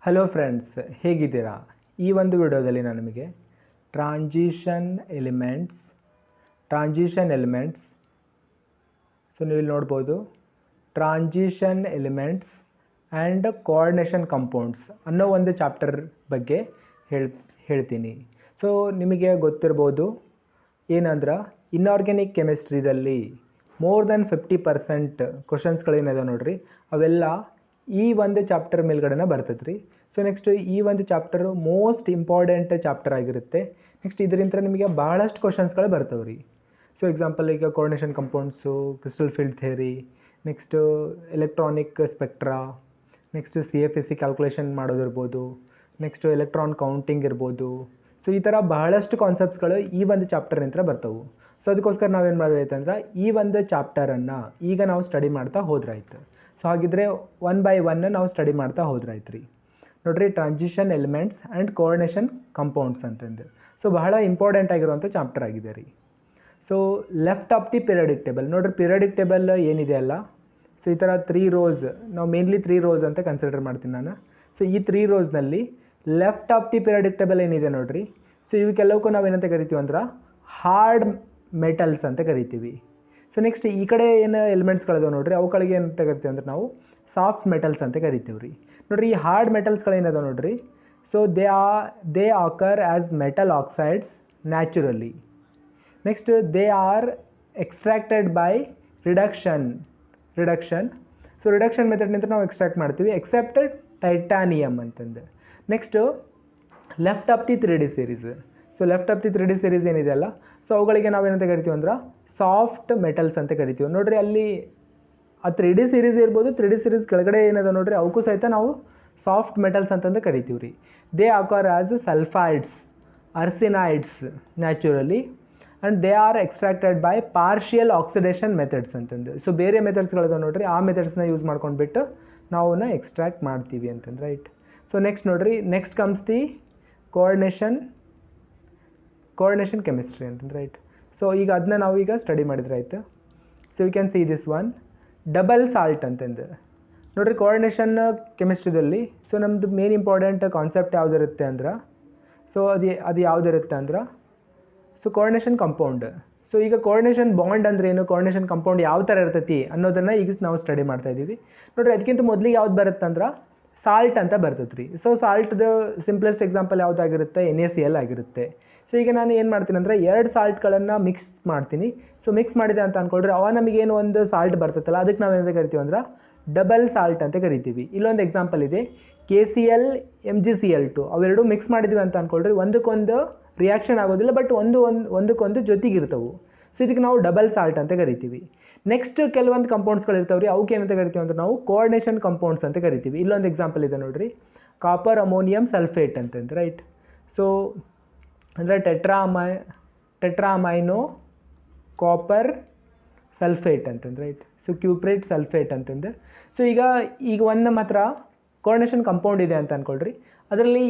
Hello friends, ಹೇಗಿದ್ದೀರಾ? ಈ ಒಂದು ವಿಡಿಯೋದಲ್ಲಿ ನಾನು ನಿಮಗೆ ಟ್ರಾನ್ಸಿಷನ್ ಎಲಿಮೆಂಟ್ಸ್ ಸೊ ನೀವು ಇಲ್ಲಿ ನೋಡ್ಬೋದು, transition elements and coordination compounds ಅನ್ನೋ ಒಂದು ಚಾಪ್ಟರ್ ಬಗ್ಗೆ ಹೇಳ್ತೀನಿ. ಸೊ ನಿಮಗೆ ಗೊತ್ತಿರ್ಬೋದು ಏನಂದ್ರೆ ಇನ್ಆರ್ಗ್ಯಾನಿಕ್ ಕೆಮಿಸ್ಟ್ರಿದಲ್ಲಿ ಮೋರ್ ದೆನ್ 50% ಕ್ವಶನ್ಸ್ಗಳೇನಿದೆ ನೋಡ್ರಿ, ಅವೆಲ್ಲ ಈ ಒಂದು ಚಾಪ್ಟರ್ ಮೇಲ್ಗಡೆನ ಬರ್ತದೆ ರೀ. ಸೊ ನೆಕ್ಸ್ಟ್ ಈ ಒಂದು ಚಾಪ್ಟರು ಮೋಸ್ಟ್ ಇಂಪಾರ್ಟೆಂಟ್ ಚಾಪ್ಟರ್ ಆಗಿರುತ್ತೆ. ನೆಕ್ಸ್ಟ್ ಇದರಿಂದ ನಿಮಗೆ ಭಾಳಷ್ಟು ಕ್ವಶನ್ಸ್ಗಳು ಬರ್ತವೆ ರೀ. ಸೊ ಎಕ್ಸಾಂಪಲ್ ಈಗ coordination compounds, crystal field theory, next electronic spectra, next CFSC calculation ಮಾಡೋದಿರ್ಬೋದು, ನೆಕ್ಸ್ಟು ಎಲೆಕ್ಟ್ರಾನ್ ಕೌಂಟಿಂಗ್ ಇರ್ಬೋದು. ಸೊ ಈ ಥರ ಬಹಳಷ್ಟು ಕಾನ್ಸೆಪ್ಟ್ಸ್ಗಳು ಈ ಒಂದು ಚಾಪ್ಟರ್ನಿಂದ ಬರ್ತವೆ. ಸೊ ಅದಕ್ಕೋಸ್ಕರ ನಾವೇನು ಮಾಡೋದೈತೆ ಅಂದ್ರೆ ಈ ಒಂದು ಚಾಪ್ಟರನ್ನು ಈಗ ನಾವು ಸ್ಟಡಿ ಮಾಡ್ತಾ ಹೋದ್ರಾಯ್ತು. ಸೊ ಹಾಗಿದ್ರೆ ಒನ್ ಬೈ ಒನ್ ನಾವು ಸ್ಟಡಿ ಮಾಡ್ತಾ ಹೋದ್ರಾಯ್ತು ರೀ. ನೋಡಿರಿ, transition elements and coordination compounds ಅಂತಂದು ಸೊ ಬಹಳ ಇಂಪಾರ್ಟೆಂಟ್ ಆಗಿರುವಂಥ ಚಾಪ್ಟರ್ ಆಗಿದೆ ರೀ. So left of the periodic table ನೋಡಿರಿ, ಪಿರಿಯಾಡಿಕ್ ಟೇಬಲ್ ಏನಿದೆ ಅಲ್ಲ, ಸೊ ಈ ಥರ 3 ರೋಸ್, ನಾವು ಮೇನ್ಲಿ 3 ರೋಸ್ ಅಂತ ಕನ್ಸಿಡರ್ ಮಾಡ್ತೀನಿ ನಾನು. ಸೊ ಈ 3 ರೋಸ್ನಲ್ಲಿ left of the periodic table ಏನಿದೆ ನೋಡಿರಿ, ಸೊ ಇವಕ್ಕೆಲ್ಲವಕ್ಕೂ ನಾವೇನಂತ ಕರಿತೀವಿ ಅಂದ್ರೆ ಹಾರ್ಡ್ ಮೆಟಲ್ಸ್ ಅಂತ ಕರಿತೀವಿ. ಸೊ ನೆಕ್ಸ್ಟ್ ಈ ಕಡೆ ಏನು ಎಲಿಮೆಂಟ್ಸ್ಗಳಿದಾವೆ ನೋಡಿರಿ, ಅವುಗಳಿಗೆ ಏನಂತ ಕರಿತೀವಿ ಅಂದ್ರೆ ನಾವು ಸಾಫ್ಟ್ ಮೆಟಲ್ಸ್ ಅಂತ ಕರಿತೀವಿ ರೀ. ನೋಡಿರಿ, ಈ ಹಾರ್ಡ್ ಮೆಟಲ್ಸ್ಗಳೇನದಾವೆ ನೋಡಿರಿ, so they occur as metal oxides naturally. Next they are extracted by reduction. So reduction ಮೆಥಡ್ನಿಂದ ನಾವು ಎಕ್ಸ್ಟ್ರಾಕ್ಟ್ ಮಾಡ್ತೀವಿ, ಎಕ್ಸೆಪ್ಟೆಡ್ ಟೈಟಾನಿಯಮ್ ಅಂತಂದು. Next left of the 3D series. So left of the 3D series ಏನಿದೆ ಅಲ್ಲ, so ಅವುಗಳಿಗೆ ನಾವೇನಂತ ಕರಿತೀವಿ ಅಂದ್ರೆ ಸಾಫ್ಟ್ ಮೆಟಲ್ಸ್ ಅಂತ ಕರಿತೀವಿ. ನೋಡಿರಿ, ಅಲ್ಲಿ ಆ 3D ಸೀರೀಸ್ ಇರ್ಬೋದು, 3D ಸೀರೀಸ್ ಕೆಳಗಡೆ ಏನದ ನೋಡಿರಿ, ಅವಕ್ಕೂ ಸಹಿತ ನಾವು ಸಾಫ್ಟ್ ಮೆಟಲ್ಸ್ ಅಂತಂದು ಕರಿತೀವಿ ರೀ. They occur as sulphides, arsenides naturally, and they are extracted by partial oxidation methods ಅಂತಂದು. ಸೊ ಬೇರೆ ಮೆಥಡ್ಸ್ಗಳಿದಾವೆ ನೋಡಿರಿ, ಆ ಮೆಥಡ್ಸ್ನ ಯೂಸ್ ಮಾಡ್ಕೊಂಡ್ಬಿಟ್ಟು ನಾವು ಅವನ್ನ ಎಕ್ಸ್ಟ್ರಾಕ್ಟ್ ಮಾಡ್ತೀವಿ ಅಂತಂದು, ರೈಟ್. ಸೊ ನೆಕ್ಸ್ಟ್ ನೋಡಿರಿ, next comes the coordination chemistry ಅಂತಂದು, ರೈಟ್. ಸೊ ಈಗ ಅದನ್ನ ನಾವು ಈಗ ಸ್ಟಡಿ ಮಾಡಿದ್ರೆ ಆಯಿತು. So you can see this one double salt ಅಂತಂದು ನೋಡಿರಿ. ಕೋಆರ್ಡಿನೇಷನ್ ಕೆಮಿಸ್ಟ್ರಿದಲ್ಲಿ ಸೊ ನಮ್ಮದು ಮೇನ್ ಇಂಪಾರ್ಟೆಂಟ್ ಕಾನ್ಸೆಪ್ಟ್ ಯಾವುದಿರುತ್ತೆ ಅಂದ್ರೆ, ಸೊ ಅದು ಯಾವುದಿರುತ್ತೆ ಅಂದ್ರೆ ಸೊ ಕೋಆರ್ಡಿನೇಷನ್ ಕಂಪೌಂಡ್. ಸೊ ಈಗ ಕೋಆರ್ಡಿನೇಷನ್ ಬಾಂಡ್ ಅಂದ್ರೆ ಏನು, ಕೋಆರ್ಡಿನೇಷನ್ ಕಂಪೌಂಡ್ ಯಾವ ಥರ ಇರ್ತೈತಿ ಅನ್ನೋದನ್ನು ಈಗ ನಾವು ಸ್ಟಡಿ ಮಾಡ್ತಾ ಇದ್ದೀವಿ. ನೋಡಿರಿ, ಅದಕ್ಕಿಂತ ಮೊದಲಿಗೆ ಯಾವ್ದು ಬರುತ್ತೆ ಅಂದ್ರೆ ಸಾಲ್ಟ್ ಅಂತ ಬರ್ತೈತೆ ರೀ. ಸೊ ಸಾಲ್ಟ್ದು ಸಿಂಪ್ಲೆಸ್ಟ್ ಎಕ್ಸಾಂಪಲ್ ಯಾವುದಾಗಿರುತ್ತೆ, NaCl ಆಗಿರುತ್ತೆ. ಸೊ ಈಗ ನಾನು ಏನು ಮಾಡ್ತೀನಿ ಅಂದರೆ 2 ಸಾಲ್ಟ್ಗಳನ್ನು ಮಿಕ್ಸ್ ಮಾಡ್ತೀನಿ. ಸೊ ಮಿಕ್ಸ್ ಮಾಡಿದೆ ಅಂತ ಅಂದ್ಕೊಳ್ರಿ, ಅವ ನಮಗೇನು ಒಂದು ಸಾಲ್ಟ್ ಬರ್ತೈತಲ್ಲ, ಅದಕ್ಕೆ ನಾವು ಏನಂತ ಕರಿತೀವಿ ಅಂದ್ರೆ ಡಬಲ್ ಸಾಲ್ಟ್ ಅಂತ ಕರಿತೀವಿ. ಇಲ್ಲೊಂದು ಎಕ್ಸಾಂಪಲ್ ಇದೆ, KCl MgCl2 ಅವೆರಡು ಮಿಕ್ಸ್ ಮಾಡಿದ್ವಿ ಅಂತ ಅಂದ್ಕೊಳ್ರಿ, ಒಂದಕ್ಕೊಂದು ರಿಯಾಕ್ಷನ್ ಆಗೋದಿಲ್ಲ, ಬಟ್ ಒಂದಕ್ಕೊಂದು ಜೊತೆಗಿರ್ತವೆ. ಸೊ ಇದಕ್ಕೆ ನಾವು ಡಬಲ್ ಸಾಲ್ಟ್ ಅಂತ ಕರಿತೀವಿ. ನೆಕ್ಸ್ಟ್ ಕೆಲವೊಂದು ಕಂಪೌಂಡ್ಸ್ಗಳು ಇರ್ತಾವೆ ರೀ, ಅವಕ್ಕೆ ಏನಂತ ಕರಿತೀವಿ ಅಂದ್ರೆ ನಾವು ಕೋಆರ್ಡಿನೇಷನ್ ಕಂಪೌಂಡ್ಸ್ ಅಂತ ಕರಿತೀವಿ. ಇಲ್ಲೊಂದು ಎಕ್ಸಾಂಪಲ್ ಇದೆ ನೋಡಿರಿ, ಕಾಪರ್ ಅಮೋನಿಯಂ ಸಲ್ಫೇಟ್ ಅಂತಂದು, ರೈಟ್. ಸೊ ಅಂದರೆ ಟೆಟ್ರಾಮೈನೋ ಕಾಪರ್ ಸಲ್ಫೇಟ್ ಅಂತಂದು, ರೈಟ್. ಸೊ ಕ್ಯೂಪ್ರೇಟ್ ಸಲ್ಫೇಟ್ ಅಂತಂದು. ಸೊ ಈಗ ಒಂದು ಮಾತ್ರ ಕೋಆರ್ಡಿನೇಷನ್ ಕಂಪೌಂಡ್ ಇದೆ ಅಂತ ಅಂದ್ಕೊಳ್ರಿ, ಅದರಲ್ಲಿ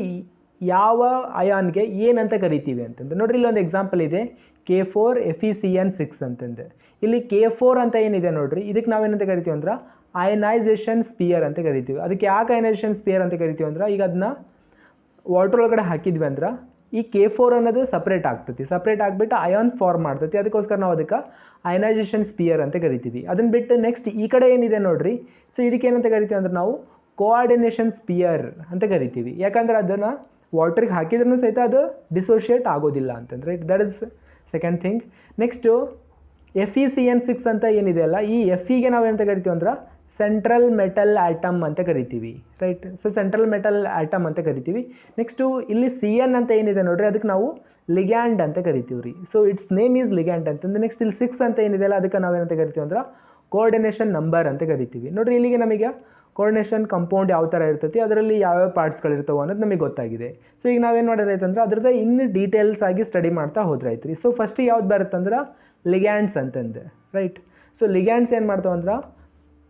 ಯಾವ ಅಯಾನ್ಗೆ ಏನಂತ ಕರಿತೀವಿ ಅಂತಂದು ನೋಡಿರಿ. ಇಲ್ಲೊಂದು ಎಕ್ಸಾಂಪಲ್ ಇದೆ, K4FeCN6 ಅಂತಂದು. ಇಲ್ಲಿ K4 ಅಂತ ಏನಿದೆ ನೋಡಿರಿ, ಇದಕ್ಕೆ ನಾವೇನಂತ ಕರಿತೀವಿ ಅಂದ್ರೆ ಅಯನೈಸೇಷನ್ ಸ್ಪಿಯರ್ ಅಂತ ಕರಿತೀವಿ. ಅದಕ್ಕೆ ಯಾಕೆ ಅಯನೈಸೇಷನ್ ಸ್ಪಿಯರ್ ಅಂತ ಕರಿತೀವಿ ಅಂದ್ರೆ, ಈಗ ಅದನ್ನ ವಾಟರ್ ಒಳಗಡೆ ಹಾಕಿದ್ವಿ ಅಂದ್ರೆ ಈ K4 ಅನ್ನೋದು ಸಪ್ರೇಟ್ ಆಗ್ತೈತಿ, ಸಪ್ರೇಟ್ ಆಗಿಬಿಟ್ಟು ಅಯಾನ್ ಫಾರ್ಮ್ ಮಾಡ್ತೈತಿ. ಅದಕ್ಕೋಸ್ಕರ ನಾವು ಅದಕ್ಕೆ ಅಯನೈಸೇಷನ್ ಸ್ಪಿಯರ್ ಅಂತ ಕರಿತೀವಿ. ಅದನ್ನು ಬಿಟ್ಟು ನೆಕ್ಸ್ಟ್ ಈ ಕಡೆ ಏನಿದೆ ನೋಡಿರಿ, ಸೊ ಇದಕ್ಕೆ ಏನಂತ ಕರಿತೀವಿ ಅಂದ್ರೆ ನಾವು ಕೋಆರ್ಡಿನೇಷನ್ ಸ್ಪಿಯರ್ ಅಂತ ಕರಿತೀವಿ. ಯಾಕಂದ್ರೆ ಅದನ್ನು ವಾಟ್ರಿಗೆ ಹಾಕಿದ್ರೂ ಸಹಿತ ಅದು ಡಿಸೋಷಿಯೇಟ್ ಆಗೋದಿಲ್ಲ ಅಂತಂದ್ರೆ, that is second thing. Next FeCN6 ಅಂತ ಏನಿದೆ ಅಲ್ಲ, ಈ Feಗೆ ನಾವೇನಂತ ಕರಿತೀವಿ ಅಂದ್ರೆ ಸೆಂಟ್ರಲ್ ಮೆಟಲ್ ಆಟಮ್ ಅಂತ ಕರಿತೀವಿ, right. So central metal atom ಅಂತ ಕರಿತೀವಿ. ನೆಕ್ಸ್ಟು ಇಲ್ಲಿ CN ಅಂತ ಏನಿದೆ ನೋಡಿರಿ, ಅದಕ್ಕೆ ನಾವು ಲಿಗ್ಯಾಂಡ್ ಅಂತ ಕರಿತೀವಿ ರೀ. So it's name is ligand ಅಂತಂದು. ನೆಕ್ಸ್ಟ್ ಇಲ್ಲಿ 6 ಅಂತ ಏನಿದೆ ಅಲ್ಲ, ಅದಕ್ಕೆ ನಾವೇನಂತ ಕರಿತೀವಿ ಅಂದ್ರೆ ಕೋಆರ್ಡಿನೇಷನ್ ನಂಬರ್ ಅಂತ ಕರಿತೀವಿ. ನೋಡಿರಿ, ಇಲ್ಲಿಗೆ ನಮಗೆ ಕೋಆರ್ಡಿನೇಷನ್ ಕಂಪೌಂಡ್ ಯಾವ ಥರ ಇರ್ತೈತಿ, ಅದರಲ್ಲಿ ಯಾವ್ಯಾವ ಪಾರ್ಟ್ಸ್ಗಳಿರ್ತಾವೆ ಅನ್ನೋದು ನಮಗೆ ಗೊತ್ತಾಗಿದೆ. ಸೊ ಈಗ ನಾವೇನು ಮಾಡೋದಾಯ್ತು ಅಂದ್ರೆ ಅದ್ರದ್ದು ಇನ್ನು ಡೀಟೇಲ್ಸ್ ಆಗಿ ಸ್ಟಡಿ ಮಾಡ್ತಾ ಹೋದ್ರಾಯ್ತು ರೀ. ಸೊ ಫಸ್ಟಿಗೆ ಯಾವ್ದು ಬರುತ್ತಂದ್ರೆ ಲಿಗ್ಯಾಂಡ್ಸ್ ಅಂತಂದು, ರೈಟ್. ಸೊ ಲಿಗ್ಯಾಂಡ್ಸ್ ಏನು ಮಾಡ್ತಾವೆ ಅಂದ್ರೆ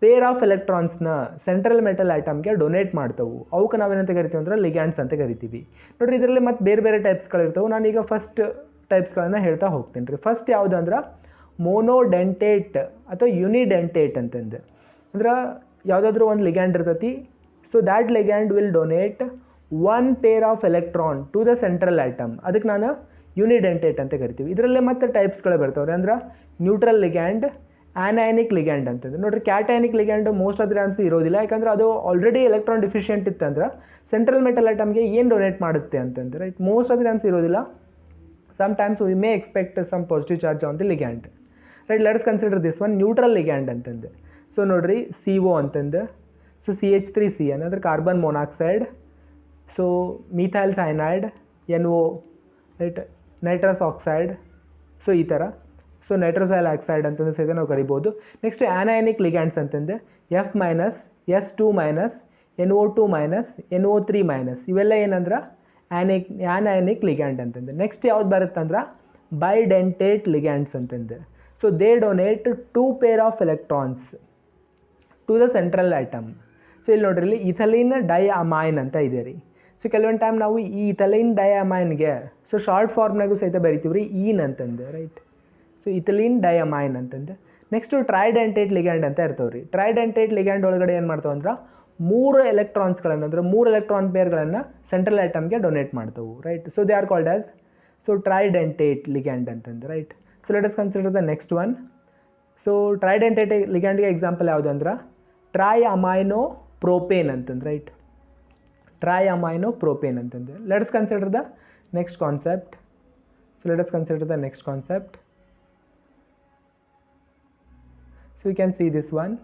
ಪೇರ್ ಆಫ್ ಎಲೆಕ್ಟ್ರಾನ್ಸ್ನ ಸೆಂಟ್ರಲ್ ಮೆಟಲ್ ಆಟಮ್ಗೆ ಡೊನೇಟ್ ಮಾಡ್ತಾವೆ. ಅವಕ್ಕೆ ನಾವೇನಂತ ಕರಿತೀವಿ ಅಂದ್ರೆ ಲಿಗ್ಯಾಂಡ್ಸ್ ಅಂತ ಕರಿತೀವಿ. ನೋಡಿರಿ, ಇದರಲ್ಲಿ ಮತ್ತೆ ಬೇರೆ ಟೈಪ್ಸ್ಗಳಿರ್ತವೆ. ನಾನೀಗ ಫಸ್ಟ್ ಟೈಪ್ಸ್ಗಳನ್ನು ಹೇಳ್ತಾ ಹೋಗ್ತೀನಿ ರೀ. ಫಸ್ಟ್ ಯಾವುದು ಅಂದ್ರೆ ಮೋನೋಡೆಂಟೇಟ್ ಅಥವಾ ಯುನಿಡೆಂಟೇಟ್ ಅಂತಂದು. ಅಂದ್ರೆ ಯಾವುದಾದ್ರೂ ಒಂದು ಲಿಗ್ಯಾಂಡ್ ಇರ್ತೈತಿ, so that ligand will donate one pair of electron to the central atom. ಅದಕ್ಕೆ ನಾನು ಯೂನಿಡೆಂಟೇಟ್ ಅಂತ ಕರಿತೀವಿ. ಇದರಲ್ಲೇ ಮತ್ತೆ ಟೈಪ್ಸ್ಗಳು ಬರ್ತಾವ್ರೆ. ಅಂದ್ರೆ ನ್ಯೂಟ್ರಲ್ ಲಿಗ್ಯಾಂಡ್, ಆನಯಾನಿಕ್ ಲಿಗ್ಯಾಂಡ್ ಅಂತಂದ್ರೆ ನೋಡ್ರಿ, cationic ligand most of the times ಇರೋದಿಲ್ಲ, ಯಾಕಂದ್ರೆ ಅದು ಆಲ್ರೆಡಿ ಎಲೆಕ್ಟ್ರಾನ್ ಡಿಫಿಷಿಯೆಂಟ್ ಇತ್ತಂದ್ರೆ ಸೆಂಟ್ರಲ್ ಮೆಟಲ್ ಆಟಮ್ಗೆ ಏನು ಡೊನೇಟ್ ಮಾಡುತ್ತೆ ಅಂತಂದ್ರೆ right, most of the times ಇರೋದಿಲ್ಲ. Sometimes we may expect some positive charge on the ligand. Right, let us consider this one neutral ligand ಅಂತಂದು. ಸೊ ನೋಡ್ರಿ CO ಅಂತಂದು, so CH3C ಅನ್ನೋದ್ರ carbon monoxide, so methyl cyanide, NO, right, nitrous oxide, so ಈ ಥರ. So nitrosyl oxide ಅಂತಂದು ಸಹಿತ ನಾವು ಕರಿಬೋದು. ನೆಕ್ಸ್ಟ್ ಆನಯಾನಿಕ್ ಲಿಗ್ಯಾಂಡ್ಸ್ ಅಂತಂದು F minus, S2 minus, NO2 minus, NO3 minus, ಇವೆಲ್ಲ ಏನಂದ್ರೆ ಆನಯಾನಿಕ್ ಲಿಗ್ಯಾಂಡ್ ಅಂತಂದು. ನೆಕ್ಸ್ಟ್ ಯಾವ್ದು ಬರುತ್ತಂದ್ರೆ ಬೈಡೆಂಟೇಟ್ ಲಿಗ್ಯಾಂಡ್ಸ್ ಅಂತಂದು. So they donate 2 pair of electrons to the central atom. So ಇಲ್ಲಿ ನೋಡ್ರಿ, ಇಲ್ಲಿ ಇಥಲಿನ್ ಡೈಅಮೈನ್ ಅಂತ ಇದೆ ರೀ. ಸೊ ಕೆಲವೊಂದು ಟೈಮ್ ನಾವು ಈ ಇಥಲಿನ್ ಡೈಅಮೈನ್ಗೆ ಸೊ ಶಾರ್ಟ್ ಫಾರ್ಮ್ನಾಗೂ ಸಹಿತ ಬರಿತೀವಿ ರೀ, ಈನ್ ಅಂತಂದು, ರೈಟ್. ಸೊ ಇಥಲಿನ್ ಡೈಅಮೈನ್ ಅಂತಂದು. ನೆಕ್ಸ್ಟು ಟ್ರೈಡೆಂಟೇಟ್ ಲಿಗ್ಯಾಂಡ್ ಅಂತ ಇರ್ತಾವೆ ರೀ. ಟ್ರೈಡೆಂಟೇಟ್ ಲಿಗ್ಯಾಂಡ್ ಒಳಗಡೆ ಏನು ಮಾಡ್ತಾವೆ ಅಂದ್ರೆ 3 ಎಲೆಕ್ಟ್ರಾನ್ಸ್ಗಳನ್ನು, ಅಂದರೆ 3 ಎಲೆಕ್ಟ್ರಾನ್ ಪೇರ್ಗಳನ್ನು ಸೆಂಟ್ರಲ್ ಆಟಮ್ಗೆ ಡೊನೇಟ್ ಮಾಡ್ತವೆ, right. So they are called as so tridentate ligand ಅಂತಂದು, right. So let us consider the next one. So tridentate ಲಿಗ್ಯಾಂಡ್ಗೆ ಎಕ್ಸಾಂಪಲ್ ಯಾವುದು ಅಂದ್ರೆ ಟ್ರೈ ಅಮೈನೋ ಪ್ರೋಪೇನ್ ಅಂತಂದು, ರೈಟ್. ಟ್ರೈ ಅಮೈನೋ ಪ್ರೋಪೇನ್ ಅಂತಂದು. Let us consider the next concept. So let us consider the next concept. So you can see this one.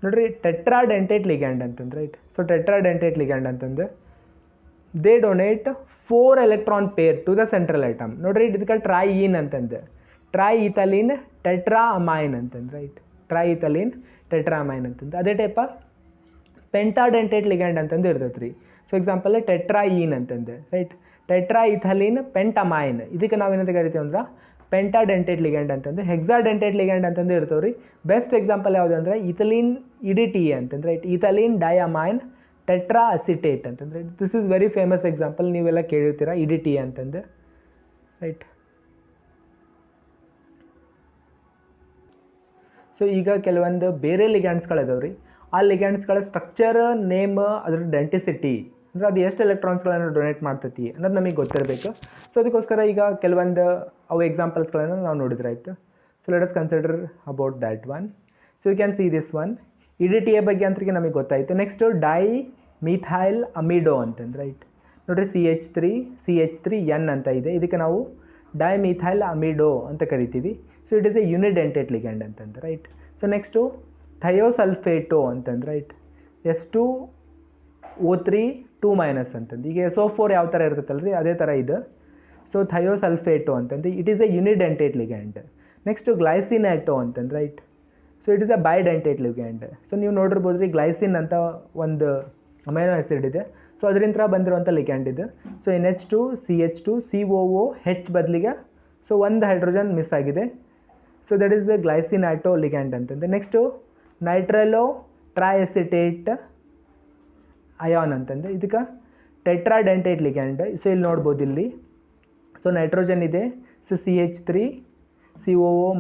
ನೋಡ್ರಿ, tetradentate ligand ಅಂತಂದ್ರೆ, right. So tetradentate ligand ಅಂತಂದು they donate 4 electron pair to the central atom. ನೋಡ್ರಿ, ಇದಕ್ಕೆ trien ಅಂತಂದು, triethylenetetramine ಅಂತಂದು, right. Triethylenetetramine ಅಂತಂದು. ಅದೇ type ಪೆಂಟಾಡೆಂಟೇಟ್ ligand ಅಂತಂದು ಇರ್ತೈತೆ ರೀ. ಸೊ ಎಕ್ಸಾಂಪಲ್ ಟೆಟ್ರಾ ಈನ್ ಅಂತಂದು, ರೈಟ್. ಟೆಟ್ರಾ ಇಥಲಿನ್ ಪೆಂಟಮೈನ್, ಇದಕ್ಕೆ ನಾವೇನಂತ ಕರಿತೀವಿ ಅಂದ್ರೆ ಪೆಂಟಾಡೆಂಟೇಟ್ ಲಿಗ್ಯಾಂಡ್ ಅಂತಂದು. ಹೆಕ್ಸಾಡೆಂಟೇಟ್ ಲಿಗ್ಯಾಂಡ್ ಅಂತಂದು ಇರ್ತಾವೆ ರೀ. ಬೆಸ್ಟ್ ಎಕ್ಸಾಂಪಲ್ ಯಾವುದು ಅಂದರೆ ಇಥಲಿನ್ ಇಡಿಟಿ ಅಂತಂದ್ರೆ, ರೈಟ್. ಇಥಲಿನ್ ಡೈಅಮೈನ್ ಟೆಟ್ರಾ ಅಸಿಟೇಟ್ ಅಂತಂದ್ರೆ, this is very famous example, ನೀವೆಲ್ಲ ಕೇಳಿರ್ತೀರ ಇಡಿಟಿ ಅಂತಂದು, ರೈಟ್. ಸೊ ಈಗ ಕೆಲವೊಂದು ಬೇರೆ ಲಿಗ್ಯಾಂಡ್ಸ್ಗಳಿದಾವೆ ರೀ. ಆ ಲಿಗ್ಯಾಂಡ್ಸ್ಗಳ ಸ್ಟ್ರಕ್ಚರ್, ನೇಮ್, ಅದ್ರ ಡೆಂಟಿಸಿಟಿ, ಅಂದರೆ ಅದು ಎಷ್ಟು ಎಲೆಕ್ಟ್ರಾನ್ಸ್ಗಳನ್ನು ಡೊನೇಟ್ ಮಾಡ್ತೈತಿ ಅನ್ನೋದು ನಮಗೆ ಗೊತ್ತಿರಬೇಕು. ಸೊ ಅದಕ್ಕೋಸ್ಕರ ಈಗ ಕೆಲವೊಂದು ಅವು ಎಕ್ಸಾಂಪಲ್ಸ್ಗಳನ್ನು ನಾವು ನೋಡಿದ್ರಾಯ್ತು. So let us consider about that one. So you can see this one. ಇಡಿಟಿಯ ಬಗ್ಗೆ ಅಂತರಿಗೆ ನಮಗೆ ಗೊತ್ತಾಯಿತು. ನೆಕ್ಸ್ಟು ಡೈ ಮಿಥೈಲ್ ಅಮಿಡೋ ಅಂತಂದು, ರೈಟ್. ನೋಡಿರಿ, CH3N ಅಂತ ಇದೆ, ಇದಕ್ಕೆ ನಾವು ಡೈ ಮಿಥೈಲ್ ಅಮಿಡೋ ಅಂತ ಕರಿತೀವಿ. So it is a unidentate ligand ಅಂತಂದು, ರೈಟ್. ಸೊ ನೆಕ್ಸ್ಟು ಥಯೋಸಲ್ಫೇಟೋ ಅಂತಂದು, ರೈಟ್. S2O3 2- ಅಂತಂದು. ಈಗ SO4 ಯಾವ ಥರ ಇರ್ತೈತಲ್ಲ ರೀ, ಅದೇ ಥರ ಇದು. ಸೊ ಥಯೋಸಲ್ಫೇಟೋ ಅಂತಂದು, it is a unidentate ligand. Next glycinato ಅಂತಂದು, right. So it is a bidentate ligand. So ನೀವು ನೋಡಿರ್ಬೋದು ರೀ, ಗ್ಲೈಸಿನ್ ಅಂತ ಒಂದು ಅಮೈನೋ ಆ್ಯಸಿಡ್ ಇದೆ. ಸೊ ಅದರಿಂದ ಬಂದಿರುವಂಥ ಲಿಗ್ಯಾಂಡ್ ಇದು. ಸೊ NH2 CH2 COOH ಬದಲಿಗೆ ಸೊ ಒಂದು ಹೈಡ್ರೋಜನ್ ಮಿಸ್ ಆಗಿದೆ. So that is the glycinato ligand ಅಂತಂದು. ನೆಕ್ಸ್ಟು ನೈಟ್ರಲೋ ಟ್ರೈಎಸಿಟೇಟ್ ಅಯಾನ್ ಅಂತಂದು, ಇದಕ್ಕೆ ಟೆಟ್ರಾಡೆಂಟೇಟ್ ಲಿಗ್ಯಾಂಡ್. ಸೊ ಇಲ್ಲಿ ನೋಡ್ಬೋದು ಇಲ್ಲಿ. ಸೊ ನೈಟ್ರೋಜನ್ ಇದೆ, so CH3 COO-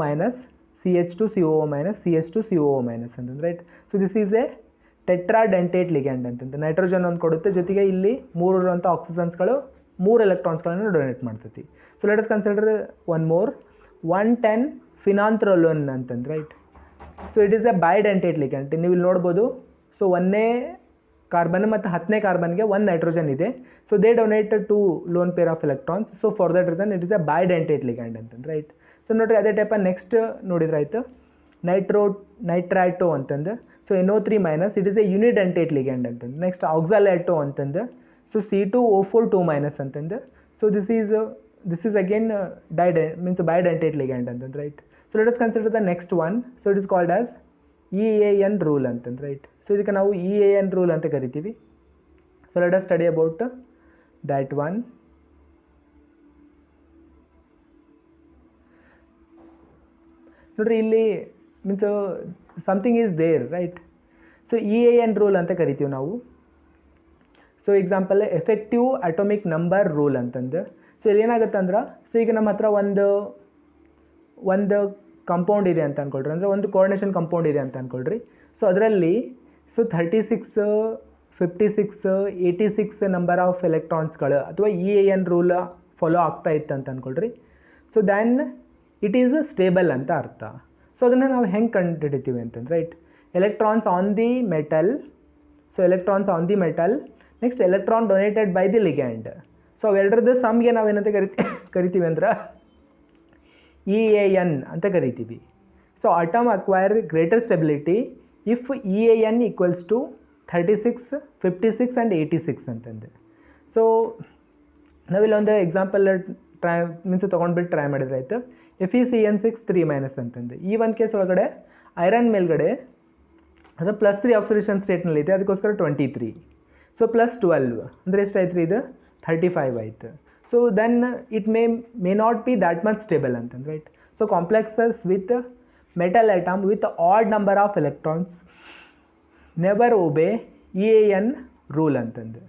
CH2 COO- CH2 COO- ಅಂತಂದು, right. So this is a tetradentate ligand ಅಂತಂದು. ನೈಟ್ರೋಜನ್ ಒಂದು ಕೊಡುತ್ತೆ, ಜೊತೆಗೆ ಇಲ್ಲಿ 3 ಇರುವಂಥ ಆಕ್ಸಿಜನ್ಸ್ಗಳು 3 ಎಲೆಕ್ಟ್ರಾನ್ಸ್ಗಳನ್ನು ಡೊನೇಟ್ ಮಾಡ್ತೈತಿ. So let us consider one more, 110 phenanthroline ಅಂತಂದು, right. So it is a bidentate ligand. ನೀವು ಇಲ್ಲಿ ನೋಡ್ಬೋದು. ಸೊ 1ನೇ ಕಾರ್ಬನ್ ಮತ್ತು 10ನೇ ಕಾರ್ಬನ್ಗೆ 1 ನೈಟ್ರೋಜನ್ ಇದೆ. So they donate 2 lone pair of electrons. So for that reason it is a bidentate ligand ಅಂತಂದು, ರೈಟ್. ಸೊ ನೋಡಿರಿ, ಅದೇ ಟೈಪ ನೆಕ್ಸ್ಟ್ ನೋಡಿದ್ರಾಯ್ತು ನೈಟ್ರೈಟೋ ಅಂತಂದು. So NO3-, it is a unidentate ligand ಅಂತಂದು. ನೆಕ್ಸ್ಟ್ ಆಕ್ಸಾಲೇಟೋ ಅಂತಂದು. So C2O4 2- ಅಂತಂದು. So this is again bidentate ligand ಅಂತಂದು, right. So let us consider the next one. So it is called as EAN rule ಅಂತಂದು, right. So ಇದಕ್ಕೆ ನಾವು EAN rule ಅಂತ ಕರಿತೀವಿ. So let us study about that one. ನೋಡ್ರಿ, ಇಲ್ಲಿ something is there, right. So EAN rule ಅಂತ ಕರಿತೀವಿ ನಾವು. So example effective atomic number rule ಅಂತಂದು. ಸೊ ಇಲ್ಲಿ ಏನಾಗುತ್ತೆ ಅಂದ್ರೆ, ಸೊ ಈಗ ನಮ್ಮ ಹತ್ರ ಒಂದು ಕಂಪೌಂಡ್ ಇದೆ ಅಂತ ಅಂದ್ಕೊಳ್ರಿ, ಅಂದರೆ ಒಂದು ಕೋಆರ್ಡಿನೇಷನ್ ಕಂಪೌಂಡ್ ಇದೆ ಅಂತ ಅಂದ್ಕೊಳ್ರಿ. ಸೊ ಅದರಲ್ಲಿ ಸೊ 36, 56, 86 ನಂಬರ್ ಆಫ್ ಎಲೆಕ್ಟ್ರಾನ್ಸ್ಗಳು ಅಥವಾ EAN ರೂಲ್ ಫಾಲೋ ಆಗ್ತಾ ಇತ್ತು ಅಂತ ಅಂದ್ಕೊಳ್ರಿ. So then it is stable ಅಂತ ಅರ್ಥ. ಸೊ ಅದನ್ನು ನಾವು ಹೆಂಗೆ ಕಂಡುಹಿಡಿತೀವಿ ಅಂತಂದ್ರೆ, right, electrons on the metal, so electrons on the metal, next electron donated by the ligand. So ಅವೆರಡರದ್ದು ಸಮ್ಗೆ ನಾವೇನಂತ ಕರಿತೀವಿ ಅಂದ್ರೆ EAN ಅಂತ ಕರಿತೀವಿ. So atom acquire greater stability if EAN equals to 36, 56 and 86 ಅಂತಂದು. ಸೊ ನಾವಿಲ್ಲೊಂದು ಎಕ್ಸಾಂಪಲ್ ತೊಗೊಂಡ್ಬಿಟ್ಟು ಟ್ರೈ ಮಾಡಿದ್ರೆ ಆಯಿತು. FeCN6 3- ಅಂತಂದು. ಈ ಒಂದು ಕೇಸ್ ಒಳಗಡೆ ಐರನ್ ಮೇಲ್ಗಡೆ ಅದು +3 ಆಕ್ಸಿಡೇಷನ್ ಸ್ಟೇಟ್ನಲ್ಲಿದೆ, ಅದಕ್ಕೋಸ್ಕರ 23. ಸೊ +12 ಅಂದರೆ ಎಷ್ಟಾಯ್ತು ರೀ, ಇದು 35 ಆಯಿತು. So then it may not be that much stable ಅಂತಂದು, right. So complexes with metal atom with odd number of electrons never obey EAN rule ಅಂತಂದು.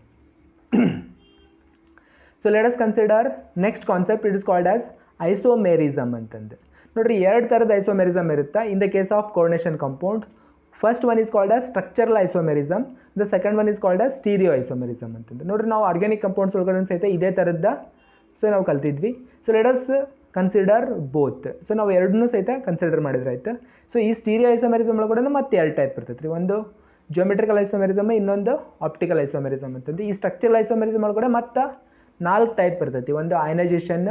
So let us consider next concept, it is called as isomerism ಅಂತಂದು. ನೋಡಿರಿ, ಎರಡು ಥರದ isomerism ಇರುತ್ತೆ in the case of coordination compound. First one is called as structural isomerism, the second one is called as stereo isomerism ಅಂತಂದು. ನೋಡಿರಿ, ನಾವು organic compounds ಒಳಗಡೆ ಸಹಿತ ಇದೇ ಥರದ ಸೊ ನಾವು ಕಲ್ತಿದ್ವಿ. So let us consider both. So ನಾವು ಎರಡನ್ನೂ ಸಹಿತ ಕನ್ಸಿಡರ್ ಮಾಡಿದ್ರೆ ಆಯ್ತು. ಸೊ ಈ ಸ್ಟೀರಿಯೋ ಐಸೋಮೆರಿಸಮ್ ಒಳಗಡೆ ಮತ್ತೆ ಎರಡು ಟೈಪ್ ಇರ್ತೈತೆ ರೀ, ಒಂದು ಜಿಯೋಮೆಟ್ರಿಕಲ್ ಐಸೋಮೆರಿಸಮ್, ಇನ್ನೊಂದು ಆಪ್ಟಿಕಲ್ ಐಸೋಮೆರಿಸಮ್ ಅಂತಂದು. ಈ ಸ್ಟ್ರಕ್ಚರಲ್ ಐಸೋಮೆರಿಸಮ್ ಒಳಗಡೆ ಮತ್ತೆ 4 ಟೈಪ್ ಇರ್ತೈತಿ, ಒಂದು ionization,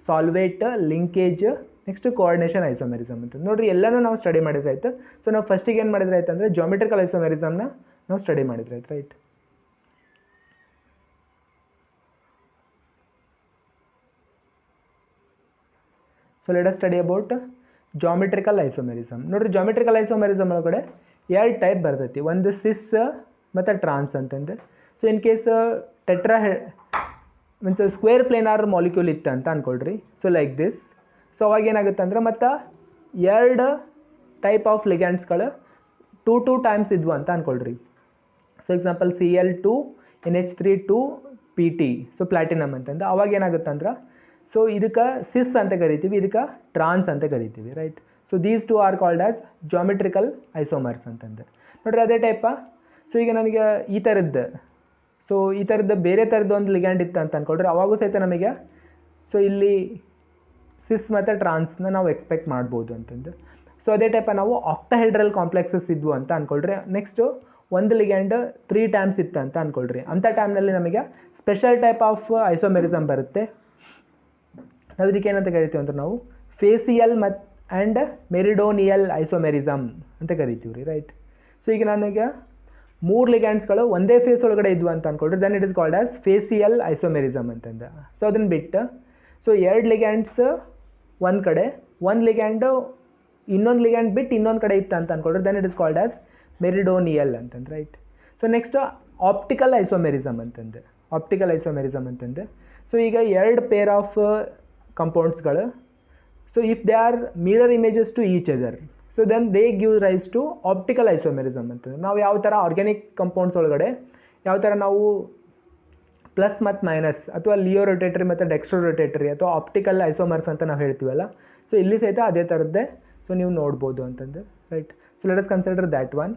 solvate, linkage, next coordination isomerism ಅಂತ. ನೋಡಿರಿ, ಎಲ್ಲನೂ ನಾವು ಸ್ಟಡಿ ಮಾಡಿದ್ರೆ ಆಯ್ತು. ಸೊ ನಾವು ಫಸ್ಟಿಗೆ ಏನು ಮಾಡಿದ್ರೆ ಆಯ್ತು ಅಂದರೆ ಜಿಯೋಮೆಟ್ರಿಕಲ್ ಐಸೋಮೆರಿಸಮ್ನ ನಾವು ಸ್ಟಡಿ ಮಾಡಿದ್ರೆ ಆಯ್ತು, right. So let us study about geometrical isomerism. ನೋಡಿರಿ, ಜಾಮೆಟ್ರಿಕಲ್ ಐಸೋಮೆರಿಸಮ್ ಒಳಗಡೆ 2 ಟೈಪ್ ಬರ್ತೈತಿ, ಒಂದು ಸಿಸ್ ಮತ್ತು ಟ್ರಾನ್ಸ್ ಅಂತಂದು. So in case tetra means square planar molecule ಇತ್ತು ಅಂತ ಅಂದ್ಕೊಳ್ರಿ. So like this. ಸೊ ಅವಾಗ ಏನಾಗುತ್ತೆ ಅಂದ್ರೆ ಮತ್ತು 2 ಟೈಪ್ ಆಫ್ ಲಿಗ್ಯಾಂಡ್ಸ್ಗಳು 2 ಟೈಮ್ಸ್ ಇದ್ವು ಅಂತ ಅಂದ್ಕೊಳ್ರಿ. So example Cl2 NH3 2 PT, so platinum ಅಂತಂದು. ಅವಾಗ ಏನಾಗುತ್ತೆ ಅಂದ್ರೆ, ಸೊ ಇದಕ್ಕೆ ಸಿಸ್ ಅಂತ ಕರಿತೀವಿ, ಇದಕ್ಕೆ ಟ್ರಾನ್ಸ್ ಅಂತ ಕರಿತೀವಿ, right. So these 2 R called as geometrical isomers ಅಂತಂದು. ನೋಡ್ರಿ, ಅದೇ ಟೈಪ. ಸೊ ಈಗ ನನಗೆ ಈ ಥರದ್ದು ಬೇರೆ ಥರದ್ದು ಒಂದು ಲಿಗ್ಯಾಂಡ್ ಇತ್ತು ಅಂತ ಅಂದ್ಕೊಳ್ರಿ, ಅವಾಗೂ ಸಹಿತ ನಮಗೆ ಸೊ ಇಲ್ಲಿ ಸಿಸ್ ಮತ್ತು ಟ್ರಾನ್ಸ್ನ ನಾವು ಎಕ್ಸ್ಪೆಕ್ಟ್ ಮಾಡ್ಬೋದು ಅಂತಂದು. ಸೊ ಅದೇ ಟೈಪ ನಾವು ಆಕ್ಟಾಹೆಡ್ರಲ್ ಕಾಂಪ್ಲೆಕ್ಸಸ್ ಇದ್ವು ಅಂತ ಅಂದ್ಕೊಳ್ರಿ. ನೆಕ್ಸ್ಟು ಒಂದು ಲಿಗ್ಯಾಂಡ್ 3 ಟೈಮ್ಸ್ ಇತ್ತು ಅಂತ ಅಂದ್ಕೊಳ್ರಿ. ಅಂಥ ಟೈಮ್ನಲ್ಲಿ ನಮಗೆ ಸ್ಪೆಷಲ್ ಟೈಪ್ ಆಫ್ ಐಸೋಮೆರಿಸಮ್ ಬರುತ್ತೆ. ನಾವು ಇದಕ್ಕೆ ಏನಂತ ಕರಿತೀವಿ ಅಂದ್ರೆ ನಾವು ಫೇಸಿಯಲ್ ಆ್ಯಂಡ್ ಮೆರಿಡೋನಿಯಲ್ ಐಸೋಮೆರಿಸಮ್ ಅಂತ ಕರಿತೀವಿ ರೀ, ರೈಟ್. ಸೊ ಈಗ ನನಗೆ 3 ಲಿಗ್ಯಾಂಡ್ಸ್ಗಳು ಒಂದೇ ಫೇಸ್ ಒಳಗಡೆ ಇದ್ವು ಅಂತ ಅಂದ್ಕೊಳ್ರಿ, then it is called as facial isomerism ಅಂತಂದು. ಸೊ ಅದನ್ನು ಬಿಟ್ಟು ಸೊ 2 ಲಿಗ್ಯಾಂಡ್ಸ್ ಒಂದು ಕಡೆ, ಒಂದು ಲಿಗ್ಯಾಂಡು ಇನ್ನೊಂದು ಲಿಗ್ಯಾಂಡ್ ಬಿಟ್ಟು ಇನ್ನೊಂದು ಕಡೆ ಇತ್ತು ಅಂತ ಅಂದ್ಕೊಳ್ರಿ, then it is called as meridional ಅಂತಂದು, right. So next optical isomerism ಅಂತಂದು. ಸೊ ಈಗ 2 ಪೇರ್ ಆಫ್ ಕಂಪೌಂಡ್ಸ್ಗಳು, so if they are mirror images to each other, so then they give rise to optical isomerism ಅಂತಂದ್ರೆ. ನಾವು ಯಾವ ಥರ organic compounds ಒಳಗಡೆ ಯಾವ ಥರ ನಾವು ಪ್ಲಸ್ ಮತ್ತು ಮೈನಸ್ ಅಥವಾ ಲಿಯೋ ರೊಟೇಟರಿ ಮತ್ತು ಡೆಕ್ಸ್ಟ್ರೋ ರೊಟೇಟರಿ ಅಥವಾ ಆಪ್ಟಿಕಲ್ ಐಸೋಮರ್ಸ್ ಅಂತ ನಾವು ಹೇಳ್ತೀವಲ್ಲ, ಸೊ ಇಲ್ಲಿ ಸಹಿತ ಅದೇ ಥರದ್ದೇ ಸೊ ನೀವು ನೋಡ್ಬೋದು ಅಂತಂದು, right. So let us consider that one.